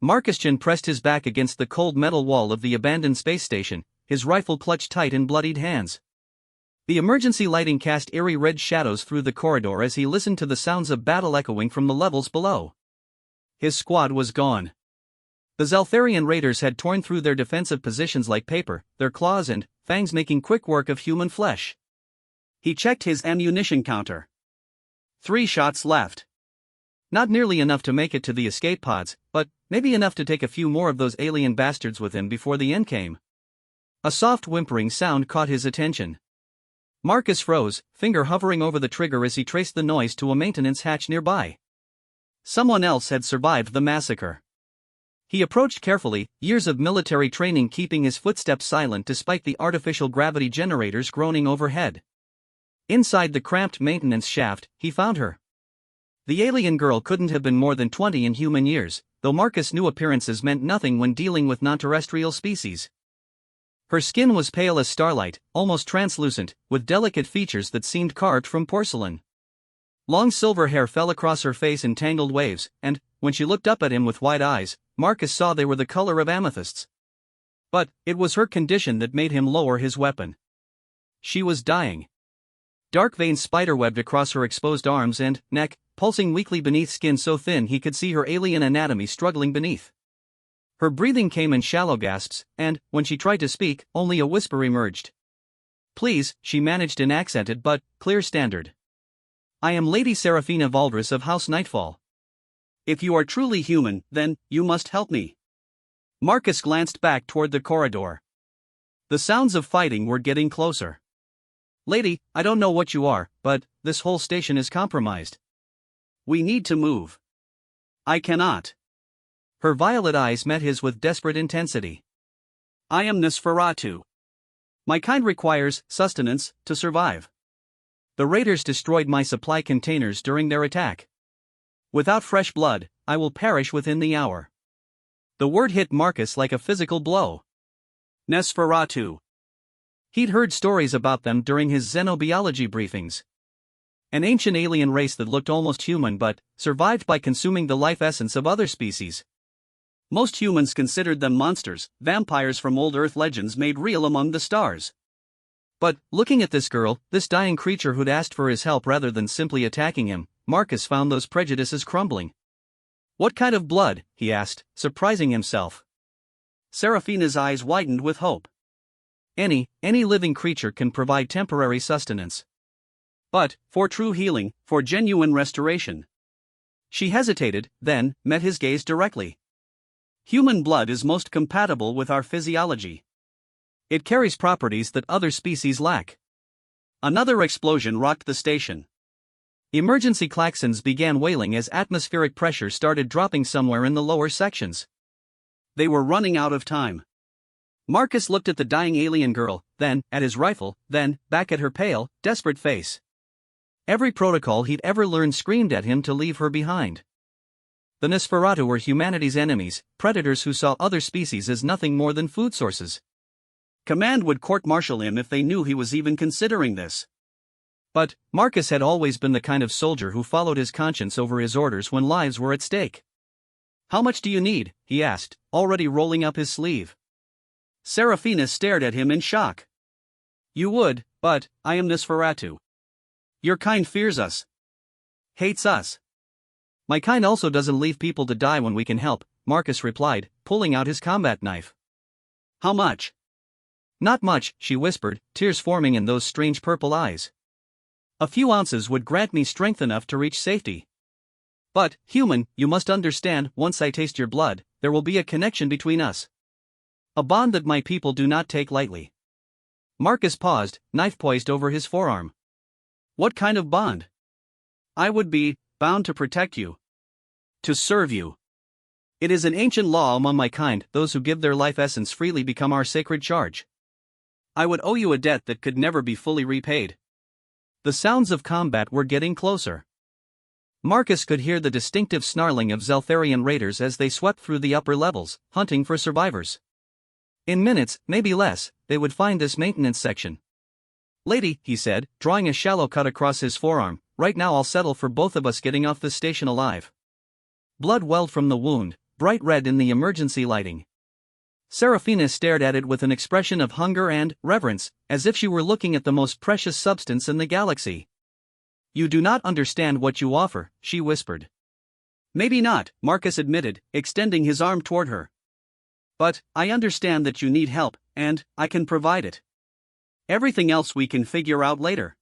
Marcus Chin pressed his back against the cold metal wall of the abandoned space station, his rifle clutched tight in bloodied hands. The emergency lighting cast eerie red shadows through the corridor as he listened to the sounds of battle echoing from the levels below. His squad was gone. The Zeltharian raiders had torn through their defensive positions like paper, their claws and fangs making quick work of human flesh. He checked his ammunition counter. 3 shots left. Not nearly enough to make it to the escape pods, but maybe enough to take a few more of those alien bastards with him before the end came. A soft whimpering sound caught his attention. Marcus froze, finger hovering over the trigger as he traced the noise to a maintenance hatch nearby. Someone else had survived the massacre. He approached carefully, years of military training keeping his footsteps silent despite the artificial gravity generators groaning overhead. Inside the cramped maintenance shaft, he found her. The alien girl couldn't have been more than 20 in human years, though Marcus knew appearances meant nothing when dealing with non-terrestrial species. Her skin was pale as starlight, almost translucent, with delicate features that seemed carved from porcelain. Long silver hair fell across her face in tangled waves, and, when she looked up at him with wide eyes, Marcus saw they were the color of amethysts. But it was her condition that made him lower his weapon. She was dying. Dark veins spiderwebbed across her exposed arms and neck, pulsing weakly beneath skin so thin he could see her alien anatomy struggling beneath. Her breathing came in shallow gasps, and, when she tried to speak, only a whisper emerged. "Please," she managed in accented but clear standard. "I am Lady Seraphina Valdris of House Nightfall. If you are truly human, then you must help me." Marcus glanced back toward the corridor. The sounds of fighting were getting closer. "Lady, I don't know what you are, but this whole station is compromised. We need to move." "I cannot." Her violet eyes met his with desperate intensity. "I am Nosferatu. My kind requires sustenance to survive. The raiders destroyed my supply containers during their attack. Without fresh blood, I will perish within the hour." The word hit Marcus like a physical blow. Nosferatu. He'd heard stories about them during his xenobiology briefings. An ancient alien race that looked almost human but survived by consuming the life essence of other species. Most humans considered them monsters, vampires from old Earth legends made real among the stars. But, looking at this girl, this dying creature who'd asked for his help rather than simply attacking him, Marcus found those prejudices crumbling. "What kind of blood?" he asked, surprising himself. Seraphina's eyes widened with hope. Any living creature can provide temporary sustenance. But, for true healing, for genuine restoration. She hesitated, then met his gaze directly. "Human blood is most compatible with our physiology. It carries properties that other species lack." Another explosion rocked the station. Emergency klaxons began wailing as atmospheric pressure started dropping somewhere in the lower sections. They were running out of time. Marcus looked at the dying alien girl, then at his rifle, then back at her pale, desperate face. Every protocol he'd ever learned screamed at him to leave her behind. The Nosferatu were humanity's enemies, predators who saw other species as nothing more than food sources. Command would court-martial him if they knew he was even considering this. But Marcus had always been the kind of soldier who followed his conscience over his orders when lives were at stake. "How much do you need?" he asked, already rolling up his sleeve. Seraphina stared at him in shock. "You would, but I am Nosferatu. Your kind fears us. Hates us." "My kind also doesn't leave people to die when we can help," Marcus replied, pulling out his combat knife. "How much?" "Not much," she whispered, tears forming in those strange purple eyes. "A few ounces would grant me strength enough to reach safety. But, human, you must understand, once I taste your blood, there will be a connection between us. A bond that my people do not take lightly." Marcus paused, knife poised over his forearm. "What kind of bond?" "I would be bound to protect you. To serve you. It is an ancient law among my kind, those who give their life essence freely become our sacred charge. I would owe you a debt that could never be fully repaid." The sounds of combat were getting closer. Marcus could hear the distinctive snarling of Zeltharian raiders as they swept through the upper levels, hunting for survivors. In minutes, maybe less, they would find this maintenance section. "Lady," he said, drawing a shallow cut across his forearm, "right now I'll settle for both of us getting off this station alive." Blood welled from the wound, bright red in the emergency lighting. Seraphina stared at it with an expression of hunger and reverence, as if she were looking at the most precious substance in the galaxy. "You do not understand what you offer," she whispered. "Maybe not," Marcus admitted, extending his arm toward her. "But I understand that you need help, and I can provide it. Everything else we can figure out later."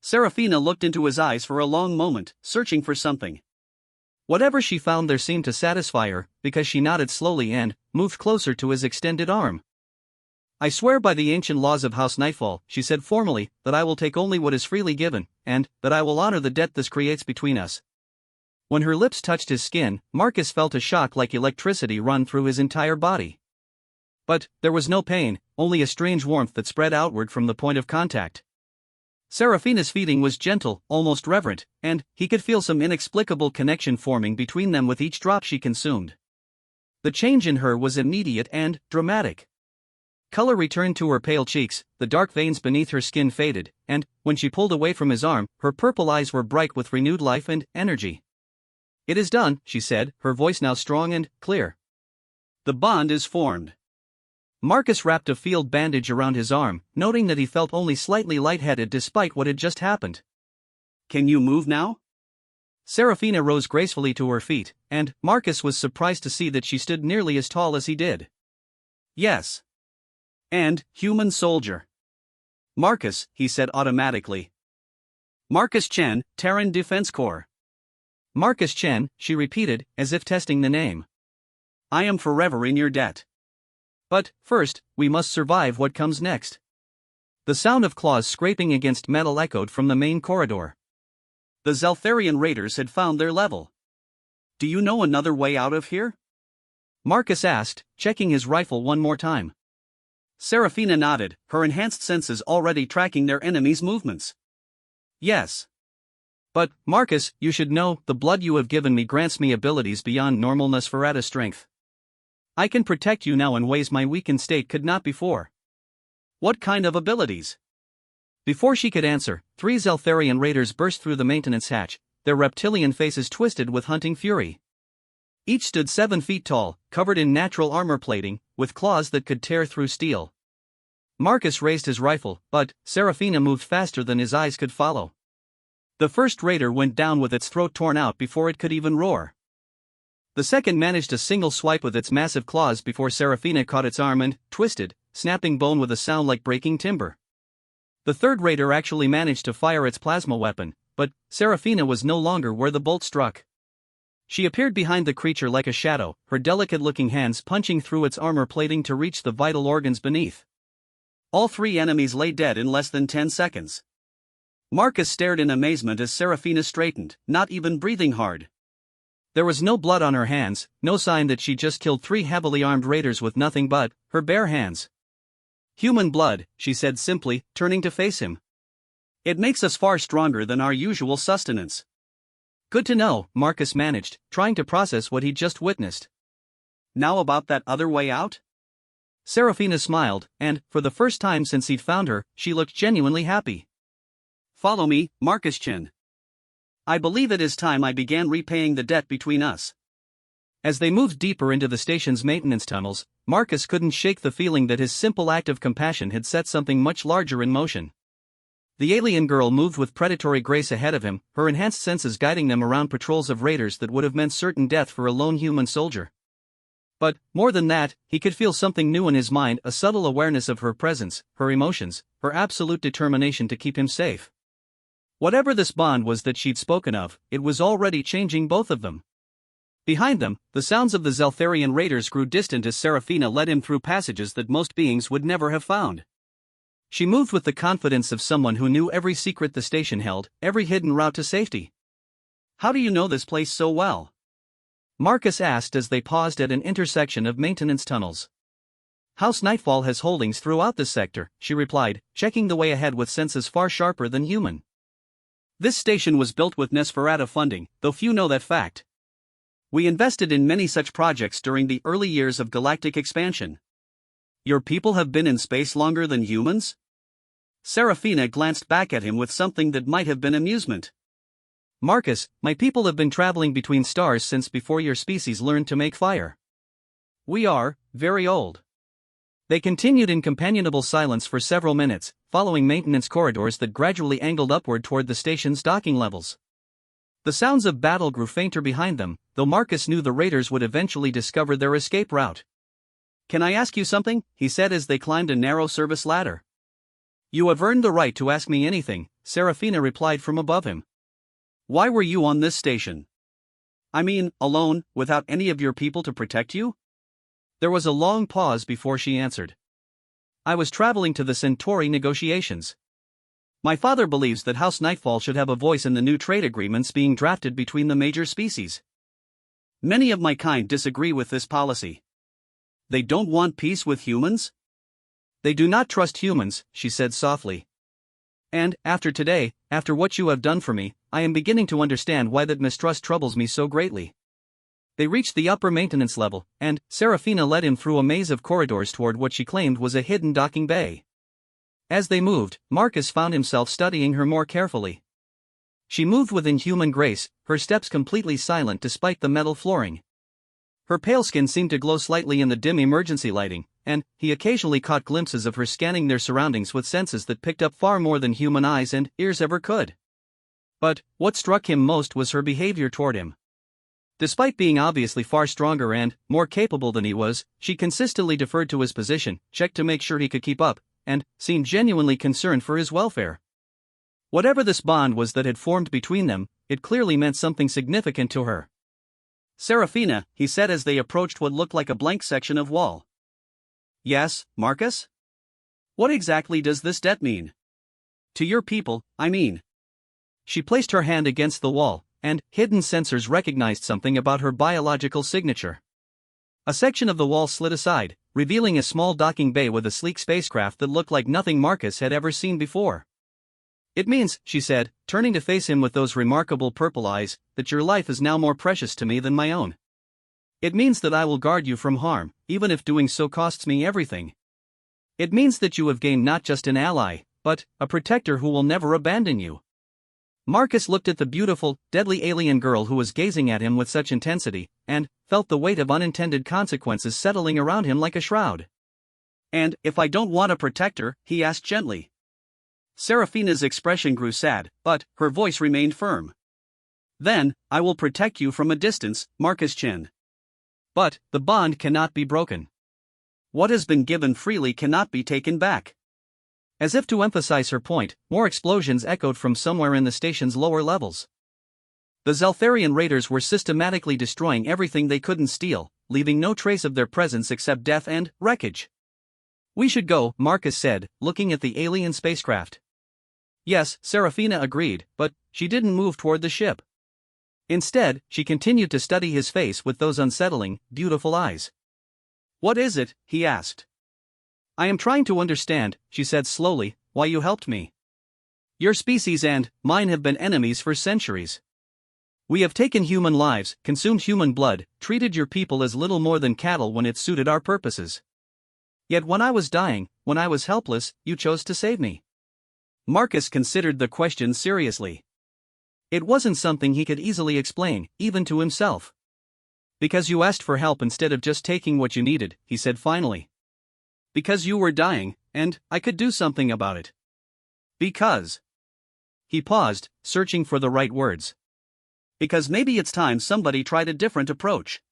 Seraphina looked into his eyes for a long moment, searching for something. Whatever she found there seemed to satisfy her, because she nodded slowly and moved closer to his extended arm. "I swear by the ancient laws of House Nightfall," she said formally, "that I will take only what is freely given, and that I will honor the debt this creates between us." When her lips touched his skin, Marcus felt a shock like electricity run through his entire body. But there was no pain, only a strange warmth that spread outward from the point of contact. Seraphina's feeding was gentle, almost reverent, and he could feel some inexplicable connection forming between them with each drop she consumed. The change in her was immediate and dramatic. Color returned to her pale cheeks, the dark veins beneath her skin faded, and, when she pulled away from his arm, her purple eyes were bright with renewed life and energy. "It is done," she said, her voice now strong and clear. "The bond is formed." Marcus wrapped a field bandage around his arm, noting that he felt only slightly lightheaded despite what had just happened. "Can you move now?" Seraphina rose gracefully to her feet, and Marcus was surprised to see that she stood nearly as tall as he did. "Yes." "And human soldier." "Marcus," he said automatically. "Marcus Chen, Terran Defense Corps." "Marcus Chen," she repeated, as if testing the name. "I am forever in your debt. But, first, we must survive what comes next." The sound of claws scraping against metal echoed from the main corridor. The Zeltharian raiders had found their level. "Do you know another way out of here?" Marcus asked, checking his rifle one more time. Seraphina nodded, her enhanced senses already tracking their enemies' movements. "Yes. But, Marcus, you should know, the blood you have given me grants me abilities beyond normal Nosferatu strength. I can protect you now in ways my weakened state could not before." "What kind of abilities?" Before she could answer, 3 Zeltharian raiders burst through the maintenance hatch, their reptilian faces twisted with hunting fury. Each stood 7 feet tall, covered in natural armor plating, with claws that could tear through steel. Marcus raised his rifle, but Seraphina moved faster than his eyes could follow. The first raider went down with its throat torn out before it could even roar. The second managed a single swipe with its massive claws before Seraphina caught its arm and twisted, snapping bone with a sound like breaking timber. The third raider actually managed to fire its plasma weapon, but Seraphina was no longer where the bolt struck. She appeared behind the creature like a shadow, her delicate-looking hands punching through its armor plating to reach the vital organs beneath. All 3 enemies lay dead in less than 10 seconds. Marcus stared in amazement as Seraphina straightened, not even breathing hard. There was no blood on her hands, no sign that she just killed 3 heavily armed raiders with nothing but her bare hands. "Human blood," she said simply, turning to face him. "It makes us far stronger than our usual sustenance." "Good to know," Marcus managed, trying to process what he'd just witnessed. "Now about that other way out?" Seraphina smiled, and, for the first time since he'd found her, she looked genuinely happy. "Follow me, Marcus Chen. I believe it is time I began repaying the debt between us." As they moved deeper into the station's maintenance tunnels, Marcus couldn't shake the feeling that his simple act of compassion had set something much larger in motion. The alien girl moved with predatory grace ahead of him, her enhanced senses guiding them around patrols of raiders that would have meant certain death for a lone human soldier. But, more than that, he could feel something new in his mind, a subtle awareness of her presence, her emotions, her absolute determination to keep him safe. Whatever this bond was that she'd spoken of, it was already changing both of them. Behind them, the sounds of the Zeltharian raiders grew distant as Seraphina led him through passages that most beings would never have found. She moved with the confidence of someone who knew every secret the station held, every hidden route to safety. "How do you know this place so well?" Marcus asked as they paused at an intersection of maintenance tunnels. "House Nightfall has holdings throughout this sector," she replied, checking the way ahead with senses far sharper than human. "This station was built with Nosferatu funding, though few know that fact. We invested in many such projects during the early years of galactic expansion." "Your people have been in space longer than humans?" Seraphina glanced back at him with something that might have been amusement. Marcus, my people have been traveling between stars since before your species learned to make fire. We are very old. They continued in companionable silence for several minutes, following maintenance corridors that gradually angled upward toward the station's docking levels. The sounds of battle grew fainter behind them, though Marcus knew the raiders would eventually discover their escape route. Can I ask you something? He said as they climbed a narrow service ladder. You have earned the right to ask me anything, Serafina replied from above him. Why were you on this station? I mean, alone, without any of your people to protect you? There was a long pause before she answered. I was traveling to the Centauri negotiations. My father believes that House Nightfall should have a voice in the new trade agreements being drafted between the major species. Many of my kind disagree with this policy. They don't want peace with humans? They do not trust humans, she said softly. And, after today, after what you have done for me, I am beginning to understand why that mistrust troubles me so greatly. They reached the upper maintenance level, and Serafina led him through a maze of corridors toward what she claimed was a hidden docking bay. As they moved, Marcus found himself studying her more carefully. She moved with inhuman grace, her steps completely silent despite the metal flooring. Her pale skin seemed to glow slightly in the dim emergency lighting, and he occasionally caught glimpses of her scanning their surroundings with senses that picked up far more than human eyes and ears ever could. But what struck him most was her behavior toward him. Despite being obviously far stronger and more capable than he was, she consistently deferred to his position, checked to make sure he could keep up, and seemed genuinely concerned for his welfare. Whatever this bond was that had formed between them, it clearly meant something significant to her. Serafina, he said as they approached what looked like a blank section of wall. Yes, Marcus? What exactly does this debt mean? To your people, I mean. She placed her hand against the wall, and hidden sensors recognized something about her biological signature. A section of the wall slid aside, revealing a small docking bay with a sleek spacecraft that looked like nothing Marcus had ever seen before. It means, she said, turning to face him with those remarkable purple eyes, that your life is now more precious to me than my own. It means that I will guard you from harm, even if doing so costs me everything. It means that you have gained not just an ally, but a protector who will never abandon you. Marcus looked at the beautiful, deadly alien girl who was gazing at him with such intensity, and felt the weight of unintended consequences settling around him like a shroud. And if I don't want a protector, he asked gently. Serafina's expression grew sad, but her voice remained firm. Then, I will protect you from a distance, Marcus Chin. But the bond cannot be broken. What has been given freely cannot be taken back. As if to emphasize her point, more explosions echoed from somewhere in the station's lower levels. The Zeltharian raiders were systematically destroying everything they couldn't steal, leaving no trace of their presence except death and wreckage. We should go, Marcus said, looking at the alien spacecraft. Yes, Serafina agreed, but she didn't move toward the ship. Instead, she continued to study his face with those unsettling, beautiful eyes. What is it? He asked. I am trying to understand, she said slowly, why you helped me. Your species and mine have been enemies for centuries. We have taken human lives, consumed human blood, treated your people as little more than cattle when it suited our purposes. Yet when I was dying, when I was helpless, you chose to save me. Marcus considered the question seriously. It wasn't something he could easily explain, even to himself. Because you asked for help instead of just taking what you needed, he said finally. Because you were dying, and I could do something about it. Because. He paused, searching for the right words. Because maybe it's time somebody tried a different approach.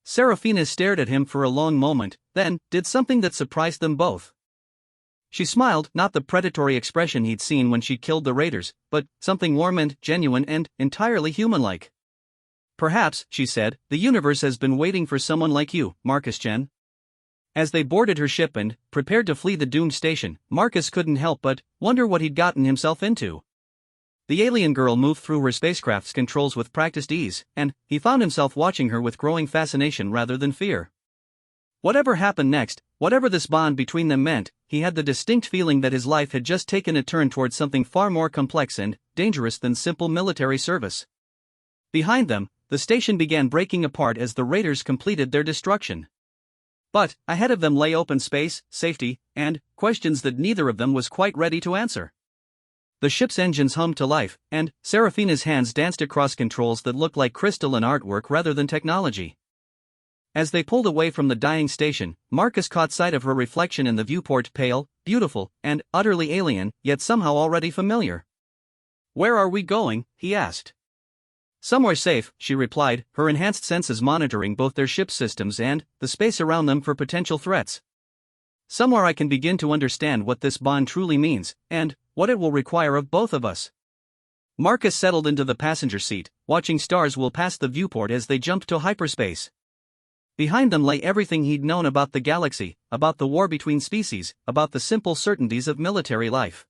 Serafina stared at him for a long moment, then did something that surprised them both. She smiled, not the predatory expression he'd seen when she killed the raiders, but something warm and genuine and entirely human-like. Perhaps, she said, the universe has been waiting for someone like you, Marcus Chen. As they boarded her ship and prepared to flee the doomed station, Marcus couldn't help but wonder what he'd gotten himself into. The alien girl moved through her spacecraft's controls with practiced ease, and he found himself watching her with growing fascination rather than fear. Whatever happened next, whatever this bond between them meant, he had the distinct feeling that his life had just taken a turn towards something far more complex and dangerous than simple military service. Behind them, the station began breaking apart as the raiders completed their destruction. But ahead of them lay open space, safety, and questions that neither of them was quite ready to answer. The ship's engines hummed to life, and Serafina's hands danced across controls that looked like crystalline artwork rather than technology. As they pulled away from the dying station, Marcus caught sight of her reflection in the viewport, pale, beautiful, and utterly alien, yet somehow already familiar. "Where are we going?" he asked. "Somewhere safe," she replied, her enhanced senses monitoring both their ship's systems and the space around them for potential threats. "Somewhere I can begin to understand what this bond truly means, and what it will require of both of us." Marcus settled into the passenger seat, watching stars whirl past the viewport as they jumped to hyperspace. Behind them lay everything he'd known about the galaxy, about the war between species, about the simple certainties of military life.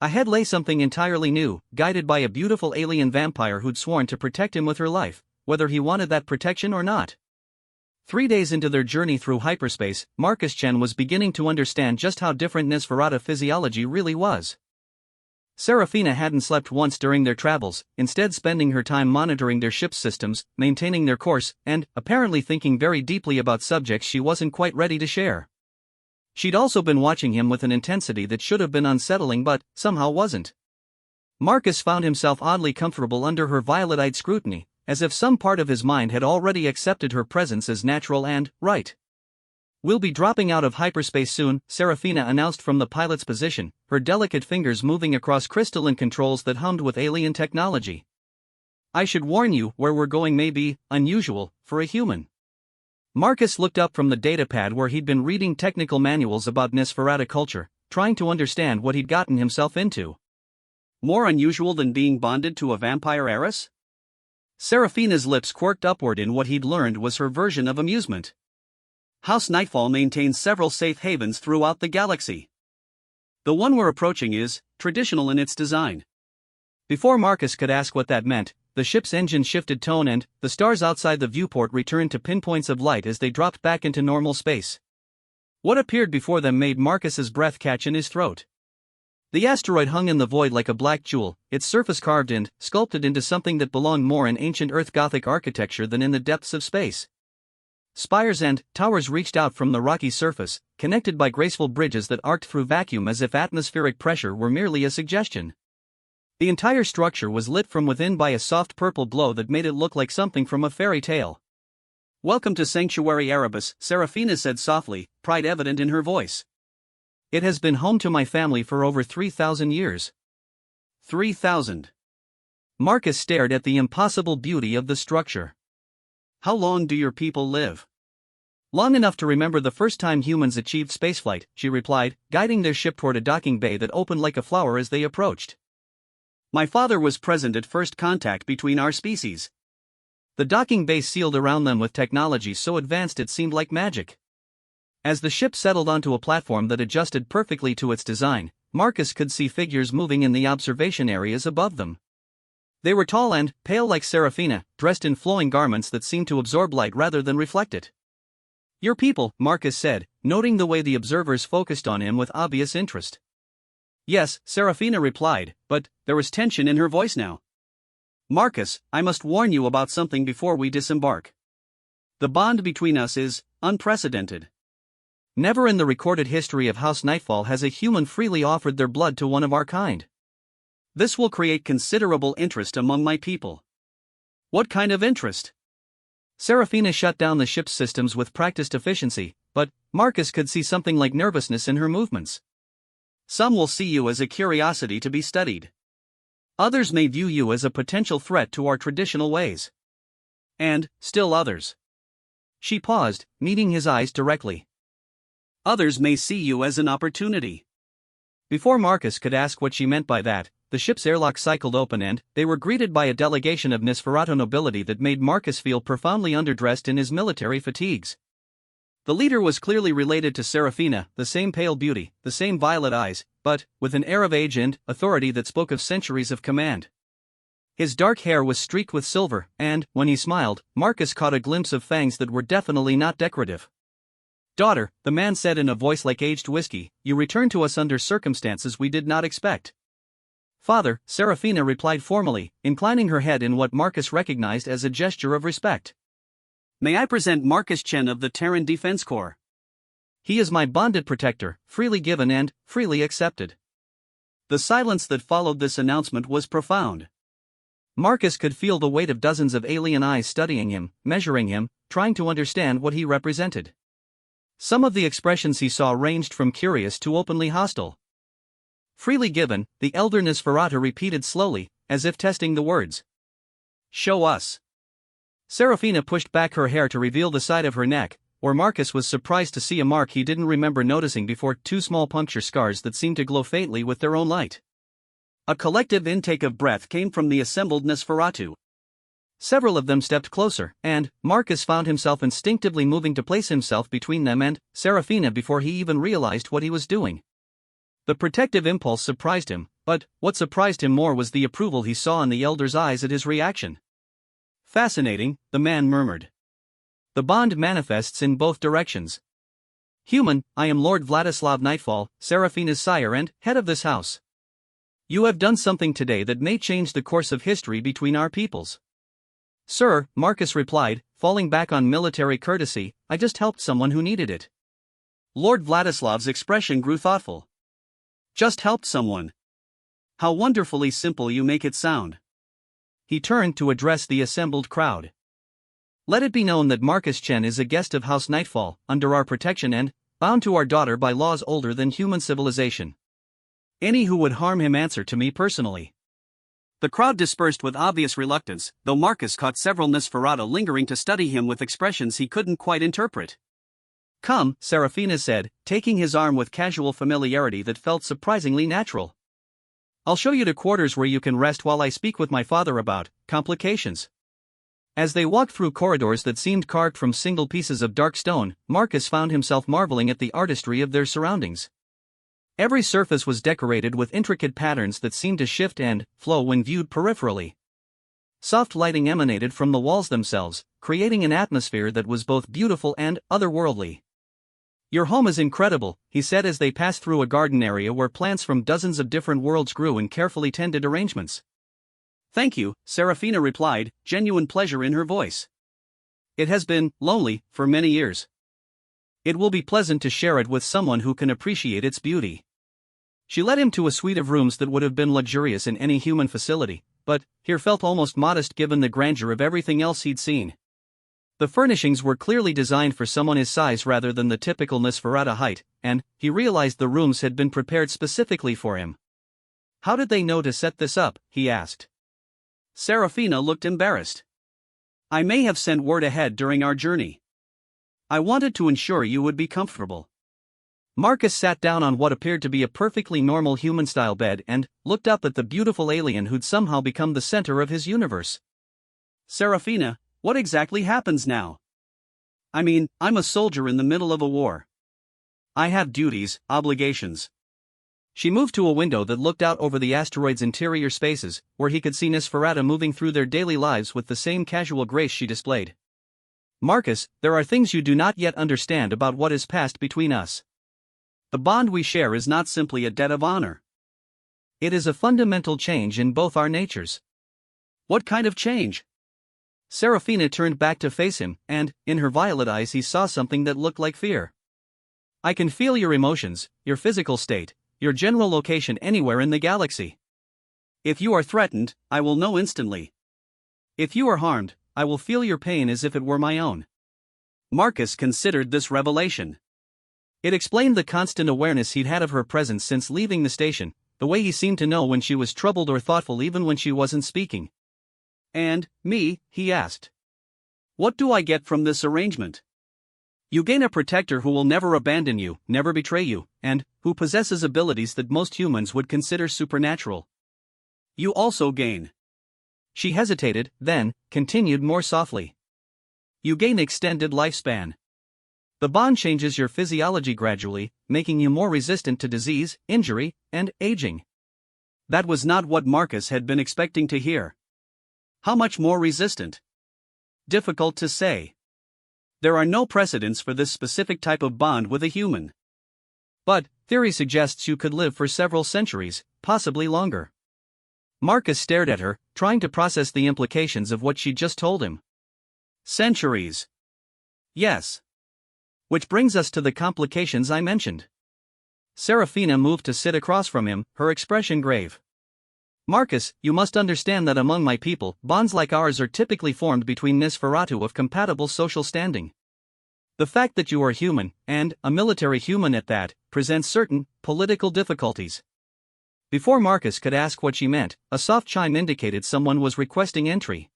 Ahead lay something entirely new, guided by a beautiful alien vampire who'd sworn to protect him with her life, whether he wanted that protection or not. 3 days into their journey through hyperspace, Marcus Chen was beginning to understand just how different Nosferatu physiology really was. Serafina hadn't slept once during their travels, instead spending her time monitoring their ship's systems, maintaining their course, and apparently thinking very deeply about subjects she wasn't quite ready to share. She'd also been watching him with an intensity that should have been unsettling but somehow wasn't. Marcus found himself oddly comfortable under her violet-eyed scrutiny, as if some part of his mind had already accepted her presence as natural and right. "We'll be dropping out of hyperspace soon," Serafina announced from the pilot's position, her delicate fingers moving across crystalline controls that hummed with alien technology. "I should warn you, where we're going may be unusual for a human." Marcus looked up from the datapad where he'd been reading technical manuals about Nosferatu culture, trying to understand what he'd gotten himself into. "More unusual than being bonded to a vampire heiress?" Serafina's lips quirked upward in what he'd learned was her version of amusement. "House Nightfall maintains several safe havens throughout the galaxy. The one we're approaching is traditional in its design." Before Marcus could ask what that meant, the ship's engine shifted tone and the stars outside the viewport returned to pinpoints of light as they dropped back into normal space. What appeared before them made Marcus's breath catch in his throat. The asteroid hung in the void like a black jewel, its surface carved and sculpted into something that belonged more in ancient Earth Gothic architecture than in the depths of space. Spires and towers reached out from the rocky surface, connected by graceful bridges that arced through vacuum as if atmospheric pressure were merely a suggestion. The entire structure was lit from within by a soft purple glow that made it look like something from a fairy tale. "Welcome to Sanctuary Erebus," Serafina said softly, pride evident in her voice. "It has been home to my family for over 3,000 years. 3,000. Marcus stared at the impossible beauty of the structure. "How long do your people live?" "Long enough to remember the first time humans achieved spaceflight," she replied, guiding their ship toward a docking bay that opened like a flower as they approached. "My father was present at first contact between our species." The docking bay sealed around them with technology so advanced it seemed like magic. As the ship settled onto a platform that adjusted perfectly to its design, Marcus could see figures moving in the observation areas above them. They were tall and pale like Serafina, dressed in flowing garments that seemed to absorb light rather than reflect it. "Your people," Marcus said, noting the way the observers focused on him with obvious interest. "Yes," Serafina replied, but there was tension in her voice now. "Marcus, I must warn you about something before we disembark. The bond between us is unprecedented. Never in the recorded history of House Nightfall has a human freely offered their blood to one of our kind. This will create considerable interest among my people." "What kind of interest?" Serafina shut down the ship's systems with practiced efficiency, but Marcus could see something like nervousness in her movements. "Some will see you as a curiosity to be studied. Others may view you as a potential threat to our traditional ways. And, still others." She paused, meeting his eyes directly. "Others may see you as an opportunity." Before Marcus could ask what she meant by that, the ship's airlock cycled open and they were greeted by a delegation of Nosferatu nobility that made Marcus feel profoundly underdressed in his military fatigues. The leader was clearly related to Serafina, the same pale beauty, the same violet eyes, but with an air of age and authority that spoke of centuries of command. His dark hair was streaked with silver, and, when he smiled, Marcus caught a glimpse of fangs that were definitely not decorative. "Daughter," the man said in a voice like aged whiskey, "you returned to us under circumstances we did not expect." "Father," Serafina replied formally, inclining her head in what Marcus recognized as a gesture of respect. "May I present Marcus Chen of the Terran Defense Corps? He is my bonded protector, freely given and freely accepted." The silence that followed this announcement was profound. Marcus could feel the weight of dozens of alien eyes studying him, measuring him, trying to understand what he represented. Some of the expressions he saw ranged from curious to openly hostile. Freely given, the elder Nosferatu repeated slowly, as if testing the words. Show us. Serafina pushed back her hair to reveal the side of her neck, where Marcus was surprised to see a mark he didn't remember noticing before, two small puncture scars that seemed to glow faintly with their own light. A collective intake of breath came from the assembled Nosferatu. Several of them stepped closer, and Marcus found himself instinctively moving to place himself between them and Serafina before he even realized what he was doing. The protective impulse surprised him, but what surprised him more was the approval he saw in the elder's eyes at his reaction. Fascinating, the man murmured. The bond manifests in both directions. Human, I am Lord Vladislav Nightfall, Serafina's sire and head of this house. You have done something today that may change the course of history between our peoples. Sir, Marcus replied, falling back on military courtesy, I just helped someone who needed it. Lord Vladislav's expression grew thoughtful. Just helped someone. How wonderfully simple you make it sound. He turned to address the assembled crowd. Let it be known that Marcus Chen is a guest of House Nightfall, under our protection and bound to our daughter by laws older than human civilization. Any who would harm him answer to me personally. The crowd dispersed with obvious reluctance, though Marcus caught several Nosferatu lingering to study him with expressions he couldn't quite interpret. Come, Serafina said, taking his arm with casual familiarity that felt surprisingly natural. I'll show you to quarters where you can rest while I speak with my father about complications. As they walked through corridors that seemed carved from single pieces of dark stone, Marcus found himself marveling at the artistry of their surroundings. Every surface was decorated with intricate patterns that seemed to shift and flow when viewed peripherally. Soft lighting emanated from the walls themselves, creating an atmosphere that was both beautiful and otherworldly. Your home is incredible, he said as they passed through a garden area where plants from dozens of different worlds grew in carefully tended arrangements. Thank you, Serafina replied, genuine pleasure in her voice. It has been lonely for many years. It will be pleasant to share it with someone who can appreciate its beauty. She led him to a suite of rooms that would have been luxurious in any human facility, but here felt almost modest given the grandeur of everything else he'd seen. The furnishings were clearly designed for someone his size rather than the typical Nosferatu height, and he realized the rooms had been prepared specifically for him. How did they know to set this up, he asked. Serafina looked embarrassed. I may have sent word ahead during our journey. I wanted to ensure you would be comfortable. Marcus sat down on what appeared to be a perfectly normal human-style bed and looked up at the beautiful alien who'd somehow become the center of his universe. Serafina, what exactly happens now? I mean, I'm a soldier in the middle of a war. I have duties, obligations. She moved to a window that looked out over the asteroid's interior spaces, where he could see Nosferatu moving through their daily lives with the same casual grace she displayed. Marcus, there are things you do not yet understand about what is passed between us. The bond we share is not simply a debt of honor. It is a fundamental change in both our natures. What kind of change? Serafina turned back to face him, and, in her violet eyes he saw something that looked like fear. I can feel your emotions, your physical state, your general location anywhere in the galaxy. If you are threatened, I will know instantly. If you are harmed, I will feel your pain as if it were my own. Marcus considered this revelation. It explained the constant awareness he'd had of her presence since leaving the station, the way he seemed to know when she was troubled or thoughtful even when she wasn't speaking. And, me, he asked. What do I get from this arrangement? You gain a protector who will never abandon you, never betray you, and who possesses abilities that most humans would consider supernatural. You also gain. She hesitated, then continued more softly. You gain extended lifespan. The bond changes your physiology gradually, making you more resistant to disease, injury, and aging. That was not what Marcus had been expecting to hear. How much more resistant? Difficult to say. There are no precedents for this specific type of bond with a human. But, theory suggests you could live for several centuries, possibly longer. Marcus stared at her, trying to process the implications of what she'd just told him. Centuries. Yes. Which brings us to the complications I mentioned. Serafina moved to sit across from him, her expression grave. Marcus, you must understand that among my people, bonds like ours are typically formed between Nosferatu of compatible social standing. The fact that you are human, and a military human at that, presents certain political difficulties. Before Marcus could ask what she meant, a soft chime indicated someone was requesting entry.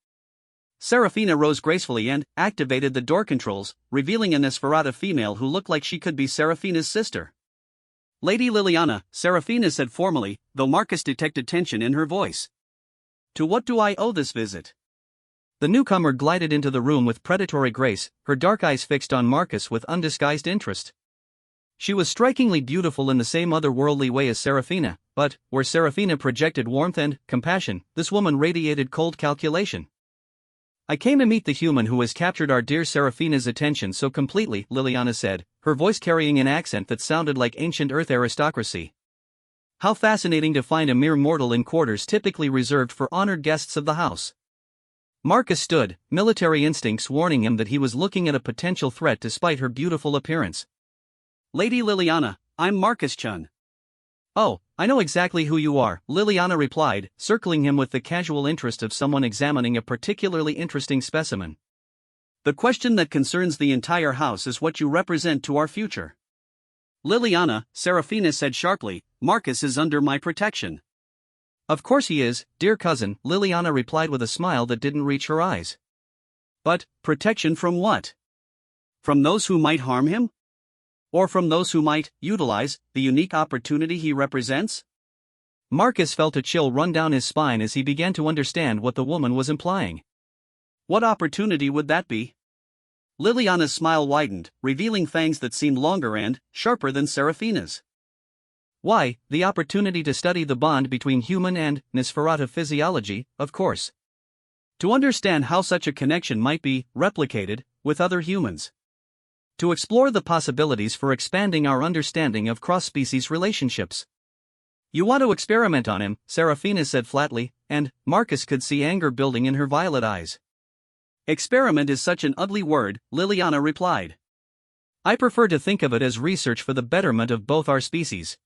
Serafina rose gracefully and activated the door controls, revealing a Nosferatu female who looked like she could be Serafina's sister. Lady Liliana, Serafina said formally, though Marcus detected tension in her voice. To what do I owe this visit? The newcomer glided into the room with predatory grace, her dark eyes fixed on Marcus with undisguised interest. She was strikingly beautiful in the same otherworldly way as Serafina, but, where Serafina projected warmth and compassion, this woman radiated cold calculation. I came to meet the human who has captured our dear Serafina's attention so completely, Liliana said, her voice carrying an accent that sounded like ancient Earth aristocracy. How fascinating to find a mere mortal in quarters typically reserved for honored guests of the house. Marcus stood, military instincts warning him that he was looking at a potential threat despite her beautiful appearance. Lady Liliana, I'm Marcus Chun. Oh, I know exactly who you are, Liliana replied, circling him with the casual interest of someone examining a particularly interesting specimen. The question that concerns the entire house is what you represent to our future. Liliana, Serafina said sharply, Marcus is under my protection. Of course he is, dear cousin, Liliana replied with a smile that didn't reach her eyes. But, protection from what? From those who might harm him? Or from those who might utilize the unique opportunity he represents? Marcus felt a chill run down his spine as he began to understand what the woman was implying. What opportunity would that be? Liliana's smile widened, revealing fangs that seemed longer and sharper than Serafina's. Why, the opportunity to study the bond between human and Nosferatu physiology, of course. To understand how such a connection might be replicated with other humans. To explore the possibilities for expanding our understanding of cross-species relationships. You want to experiment on him, Serafina said flatly, and Marcus could see anger building in her violet eyes. Experiment is such an ugly word, Liliana replied. I prefer to think of it as research for the betterment of both our species.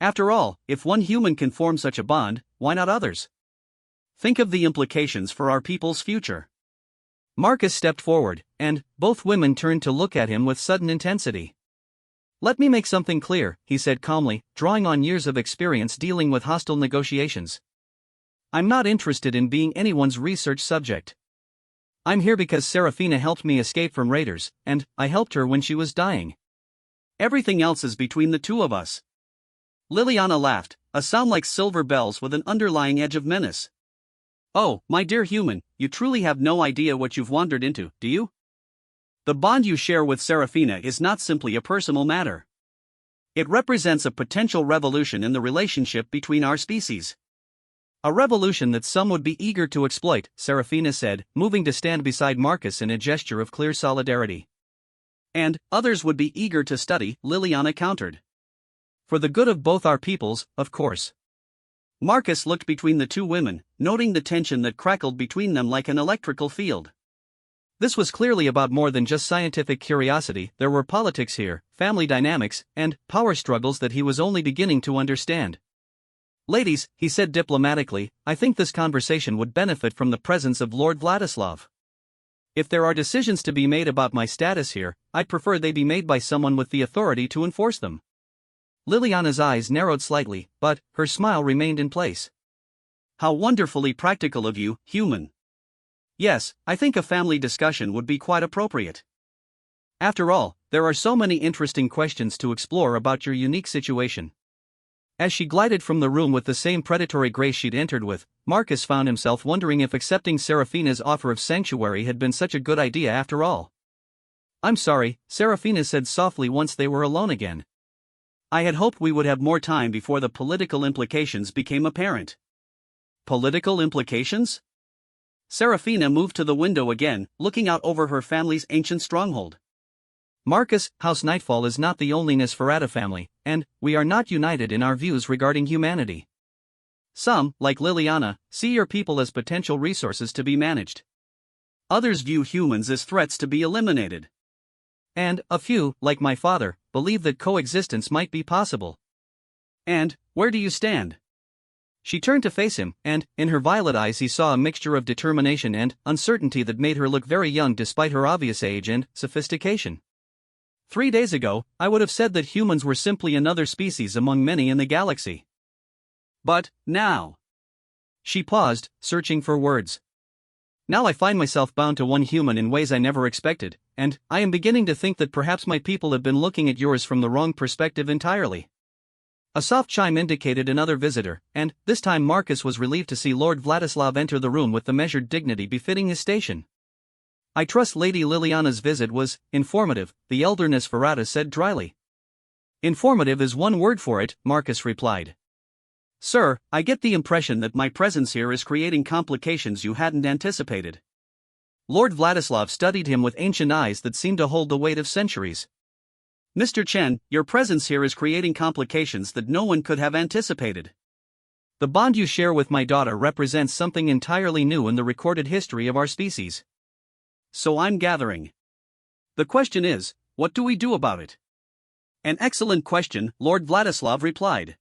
After all, if one human can form such a bond, why not others? Think of the implications for our people's future. Marcus stepped forward, and both women turned to look at him with sudden intensity. Let me make something clear, he said calmly, drawing on years of experience dealing with hostile negotiations. I'm not interested in being anyone's research subject. I'm here because Serafina helped me escape from raiders, and I helped her when she was dying. Everything else is between the two of us. Liliana laughed, a sound like silver bells with an underlying edge of menace. Oh, my dear human, you truly have no idea what you've wandered into, do you? The bond you share with Serafina is not simply a personal matter. It represents a potential revolution in the relationship between our species. A revolution that some would be eager to exploit, Serafina said, moving to stand beside Marcus in a gesture of clear solidarity. And others would be eager to study, Liliana countered. For the good of both our peoples, of course. Marcus looked between the two women, noting the tension that crackled between them like an electrical field. This was clearly about more than just scientific curiosity. There were politics here, family dynamics, and power struggles that he was only beginning to understand. Ladies, he said diplomatically, I think this conversation would benefit from the presence of Lord Vladislav. If there are decisions to be made about my status here, I'd prefer they be made by someone with the authority to enforce them. Liliana's eyes narrowed slightly, but her smile remained in place. How wonderfully practical of you, human. Yes, I think a family discussion would be quite appropriate. After all, there are so many interesting questions to explore about your unique situation. As she glided from the room with the same predatory grace she'd entered with, Marcus found himself wondering if accepting Serafina's offer of sanctuary had been such a good idea after all. I'm sorry, Serafina said softly once they were alone again. I had hoped we would have more time before the political implications became apparent. Political implications? Serafina moved to the window again, looking out over her family's ancient stronghold. Marcus, House Nightfall is not the only Nosferatu family, and we are not united in our views regarding humanity. Some, like Liliana, see your people as potential resources to be managed. Others view humans as threats to be eliminated. And a few, like my father, believe that coexistence might be possible. And, where do you stand? She turned to face him, and, in her violet eyes he saw a mixture of determination and uncertainty that made her look very young despite her obvious age and sophistication. 3 days ago, I would have said that humans were simply another species among many in the galaxy. But, now. She paused, searching for words. Now I find myself bound to one human in ways I never expected, and I am beginning to think that perhaps my people have been looking at yours from the wrong perspective entirely. A soft chime indicated another visitor, and, this time Marcus was relieved to see Lord Vladislav enter the room with the measured dignity befitting his station. I trust Lady Liliana's visit was informative, the elder Nosferatu said dryly. Informative is one word for it, Marcus replied. Sir, I get the impression that my presence here is creating complications you hadn't anticipated. Lord Vladislav studied him with ancient eyes that seemed to hold the weight of centuries. Mr. Chen, your presence here is creating complications that no one could have anticipated. The bond you share with my daughter represents something entirely new in the recorded history of our species. So I'm gathering. The question is, what do we do about it? An excellent question, Lord Vladislav replied.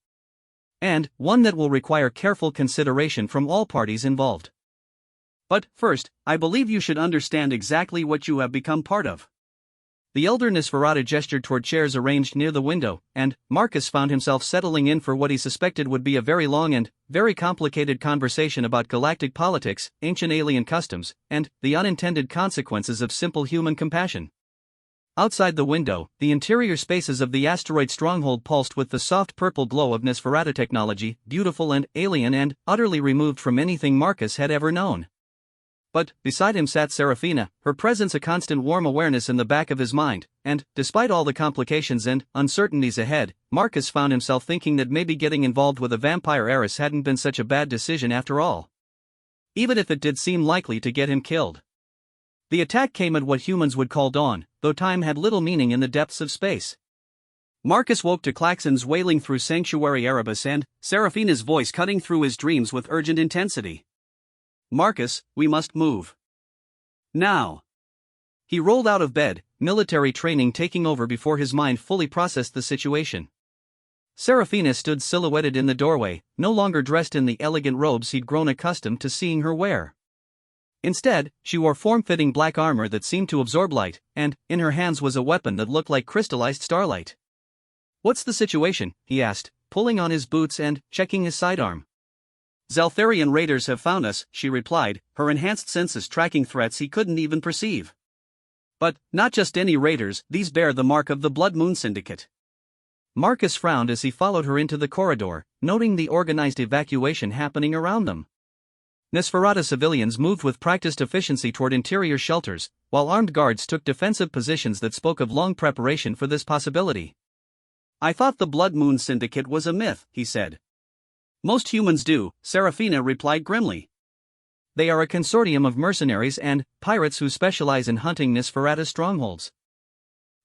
And one that will require careful consideration from all parties involved. But, first, I believe you should understand exactly what you have become part of. The elder Nosferatu gestured toward chairs arranged near the window, and Marcus found himself settling in for what he suspected would be a very long and very complicated conversation about galactic politics, ancient alien customs, and the unintended consequences of simple human compassion. Outside the window, the interior spaces of the asteroid stronghold pulsed with the soft purple glow of Nosferatu technology, beautiful and alien and utterly removed from anything Marcus had ever known. But, beside him sat Seraphina, her presence a constant warm awareness in the back of his mind, and, despite all the complications and uncertainties ahead, Marcus found himself thinking that maybe getting involved with a vampire heiress hadn't been such a bad decision after all. Even if it did seem likely to get him killed. The attack came at what humans would call dawn, though time had little meaning in the depths of space. Marcus woke to klaxons wailing through Sanctuary Erebus and Seraphina's voice cutting through his dreams with urgent intensity. Marcus, we must move. Now. He rolled out of bed, military training taking over before his mind fully processed the situation. Seraphina stood silhouetted in the doorway, no longer dressed in the elegant robes he'd grown accustomed to seeing her wear. Instead, she wore form-fitting black armor that seemed to absorb light, and, in her hands was a weapon that looked like crystallized starlight. What's the situation? He asked, pulling on his boots and checking his sidearm. Zeltharian raiders have found us, she replied, her enhanced senses tracking threats he couldn't even perceive. But, not just any raiders, these bear the mark of the Blood Moon Syndicate. Marcus frowned as he followed her into the corridor, noting the organized evacuation happening around them. Nosferatu civilians moved with practiced efficiency toward interior shelters, while armed guards took defensive positions that spoke of long preparation for this possibility. I thought the Blood Moon Syndicate was a myth, he said. Most humans do, Seraphina replied grimly. They are a consortium of mercenaries and pirates who specialize in hunting Nosferatu strongholds.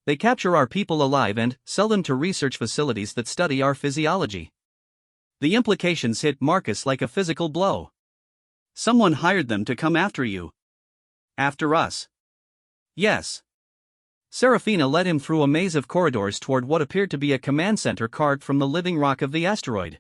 They capture our people alive and sell them to research facilities that study our physiology. The implications hit Marcus like a physical blow. Someone hired them to come after you. After us. Yes. Seraphina led him through a maze of corridors toward what appeared to be a command center carved from the living rock of the asteroid.